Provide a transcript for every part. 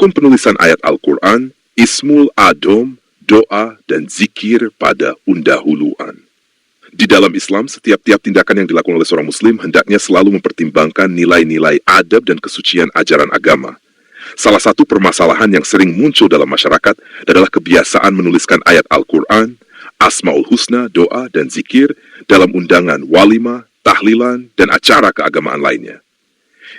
Hukum penulisan ayat Al-Quran, ismul adom, doa, dan zikir pada undahuluan. Di dalam Islam, setiap tindakan yang dilakukan oleh seorang muslim hendaknya selalu mempertimbangkan nilai-nilai adab dan kesucian ajaran agama. Salah satu permasalahan yang sering muncul dalam masyarakat adalah kebiasaan menuliskan ayat Al-Quran, Asmaul Husna, doa, dan zikir dalam undangan walimah, tahlilan, dan acara keagamaan lainnya.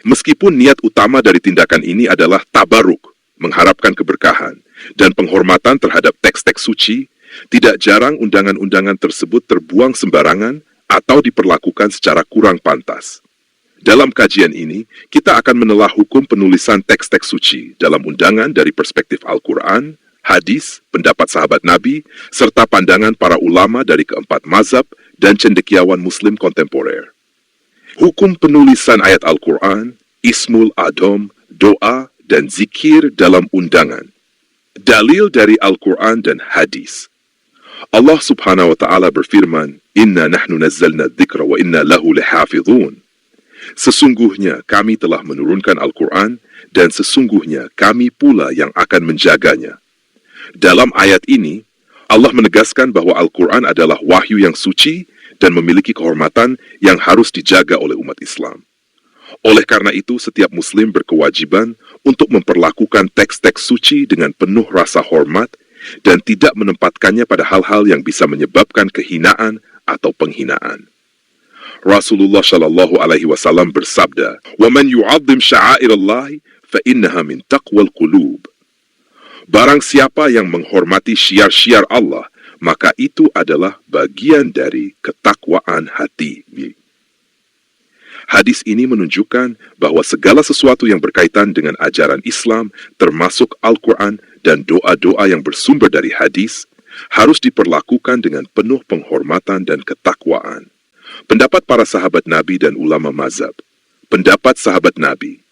Meskipun niat utama dari tindakan ini adalah tabaruk, mengharapkan keberkahan, dan penghormatan terhadap teks-teks suci, tidak jarang undangan-undangan tersebut terbuang sembarangan atau diperlakukan secara kurang pantas. Dalam kajian ini, kita akan menelah hukum penulisan teks-teks suci dalam undangan dari perspektif Al-Quran, hadis, pendapat sahabat Nabi, serta pandangan para ulama dari keempat mazhab dan cendekiawan muslim kontemporer. Hukum penulisan ayat Al-Quran, ismul adom, doa, dan zikir dalam undangan. Dalil dari Al-Quran dan hadis. Allah subhanahu wa ta'ala berfirman, Inna nahnu nazzalna dzikra wa inna lahu lahafidhun. Sesungguhnya kami telah menurunkan Al-Quran dan sesungguhnya kami pula yang akan menjaganya. Dalam ayat ini, Allah menegaskan bahwa Al-Quran adalah wahyu yang suci dan memiliki kehormatan yang harus dijaga oleh umat Islam. Oleh karena itu, setiap muslim berkewajiban untuk memperlakukan teks-teks suci dengan penuh rasa hormat dan tidak menempatkannya pada hal-hal yang bisa menyebabkan kehinaan atau penghinaan. Rasulullah Shallallahu Alaihi Wasallam bersabda, "Waman yu'adzim sya'airallahi, fa innaha min taqwal qulub." Barang siapa yang menghormati syiar-syiar Allah, maka itu adalah bagian dari ketakwaan hati. Hadis ini menunjukkan bahwa segala sesuatu yang berkaitan dengan ajaran Islam, termasuk Al-Quran dan doa-doa yang bersumber dari hadis, harus diperlakukan dengan penuh penghormatan dan ketakwaan. Pendapat para sahabat Nabi dan ulama mazhab. Pendapat sahabat Nabi.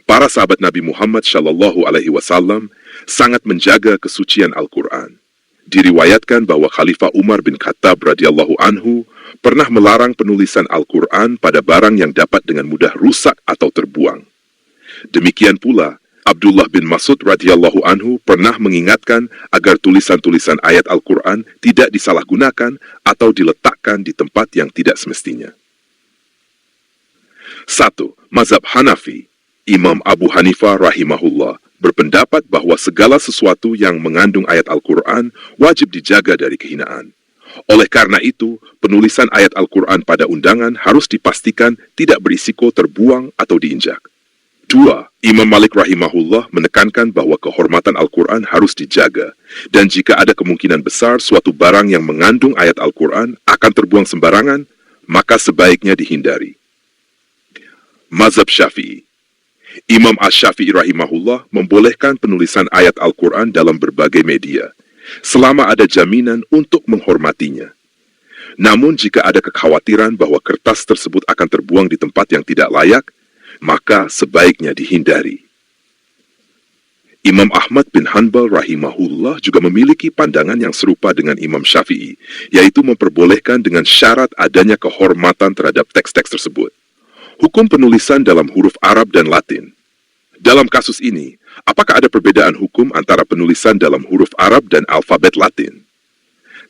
Para sahabat Nabi Muhammad Shallallahu Alaihi Wasallam sangat menjaga kesucian Al-Quran. Diriwayatkan bahwa Khalifah Umar bin Khattab radhiyallahu anhu pernah melarang penulisan Al-Quran pada barang yang dapat dengan mudah rusak atau terbuang. Demikian pula, Abdullah bin Mas'ud radhiyallahu anhu pernah mengingatkan agar tulisan-tulisan ayat Al-Quran tidak disalahgunakan atau diletakkan di tempat yang tidak semestinya. 1. Mazhab Hanafi. Imam Abu Hanifah rahimahullah berpendapat bahwa segala sesuatu yang mengandung ayat Al-Quran wajib dijaga dari kehinaan. Oleh karena itu, penulisan ayat Al-Quran pada undangan harus dipastikan tidak berisiko terbuang atau diinjak. 2. Imam Malik rahimahullah menekankan bahwa kehormatan Al-Quran harus dijaga, dan jika ada kemungkinan besar suatu barang yang mengandung ayat Al-Quran akan terbuang sembarangan, maka sebaiknya dihindari. Mazhab Syafi'i. Imam Asy-Syafi'i rahimahullah membolehkan penulisan ayat Al-Quran dalam berbagai media, selama ada jaminan untuk menghormatinya. Namun jika ada kekhawatiran bahwa kertas tersebut akan terbuang di tempat yang tidak layak, maka sebaiknya dihindari. Imam Ahmad bin Hanbal rahimahullah juga memiliki pandangan yang serupa dengan Imam Syafi'i, yaitu memperbolehkan dengan syarat adanya kehormatan terhadap teks-teks tersebut. Hukum penulisan dalam huruf Arab dan Latin. Dalam kasus ini, apakah ada perbedaan hukum antara penulisan dalam huruf Arab dan alfabet Latin?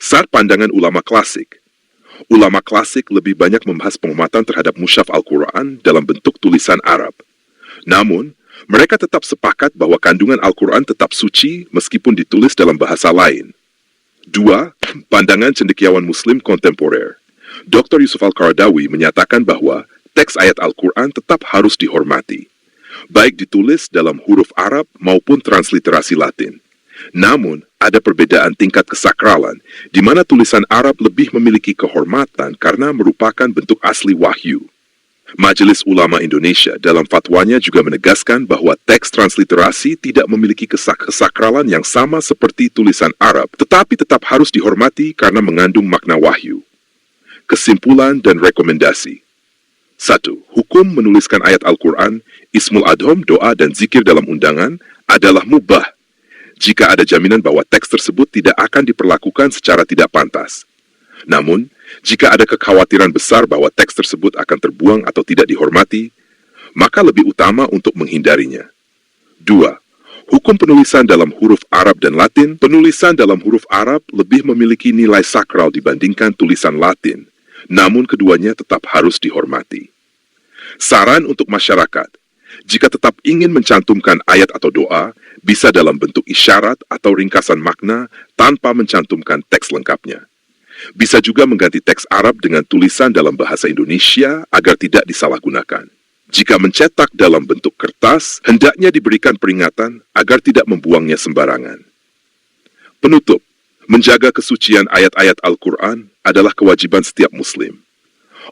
Saat pandangan ulama klasik lebih banyak membahas penghormatan terhadap mushaf Al-Quran dalam bentuk tulisan Arab. Namun, mereka tetap sepakat bahwa kandungan Al-Quran tetap suci meskipun ditulis dalam bahasa lain. 2. Pandangan cendekiawan Muslim kontemporer. Dr. Yusuf Al-Qaradawi menyatakan bahwa teks ayat Al-Quran tetap harus dihormati, baik ditulis dalam huruf Arab maupun transliterasi Latin. Namun, ada perbedaan tingkat kesakralan, di mana tulisan Arab lebih memiliki kehormatan karena merupakan bentuk asli wahyu. Majelis Ulama Indonesia dalam fatwanya juga menegaskan bahwa teks transliterasi tidak memiliki kesakralan yang sama seperti tulisan Arab, tetapi tetap harus dihormati karena mengandung makna wahyu. Kesimpulan dan rekomendasi. 1. Hukum menuliskan ayat Al-Quran, ismul adhom, doa, dan zikir dalam undangan adalah mubah jika ada jaminan bahwa teks tersebut tidak akan diperlakukan secara tidak pantas. Namun, jika ada kekhawatiran besar bahwa teks tersebut akan terbuang atau tidak dihormati, maka lebih utama untuk menghindarinya. 2. Hukum penulisan dalam huruf Arab dan Latin, penulisan dalam huruf Arab lebih memiliki nilai sakral dibandingkan tulisan Latin, namun keduanya tetap harus dihormati. Saran untuk masyarakat, jika tetap ingin mencantumkan ayat atau doa, bisa dalam bentuk isyarat atau ringkasan makna tanpa mencantumkan teks lengkapnya. Bisa juga mengganti teks Arab dengan tulisan dalam bahasa Indonesia agar tidak disalahgunakan. Jika mencetak dalam bentuk kertas, hendaknya diberikan peringatan agar tidak membuangnya sembarangan. Penutup, menjaga kesucian ayat-ayat Al-Quran adalah kewajiban setiap Muslim.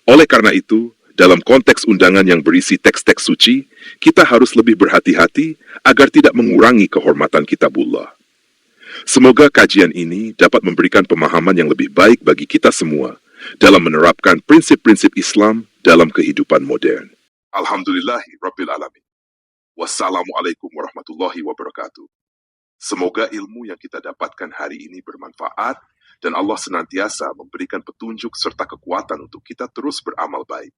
Oleh karena itu, dalam konteks undangan yang berisi teks-teks suci, kita harus lebih berhati-hati agar tidak mengurangi kehormatan kitabullah. Semoga kajian ini dapat memberikan pemahaman yang lebih baik bagi kita semua dalam menerapkan prinsip-prinsip Islam dalam kehidupan modern. Alhamdulillahi Rabbil Alamin. Wassalamualaikum warahmatullahi wabarakatuh. Semoga ilmu yang kita dapatkan hari ini bermanfaat dan Allah senantiasa memberikan petunjuk serta kekuatan untuk kita terus beramal baik.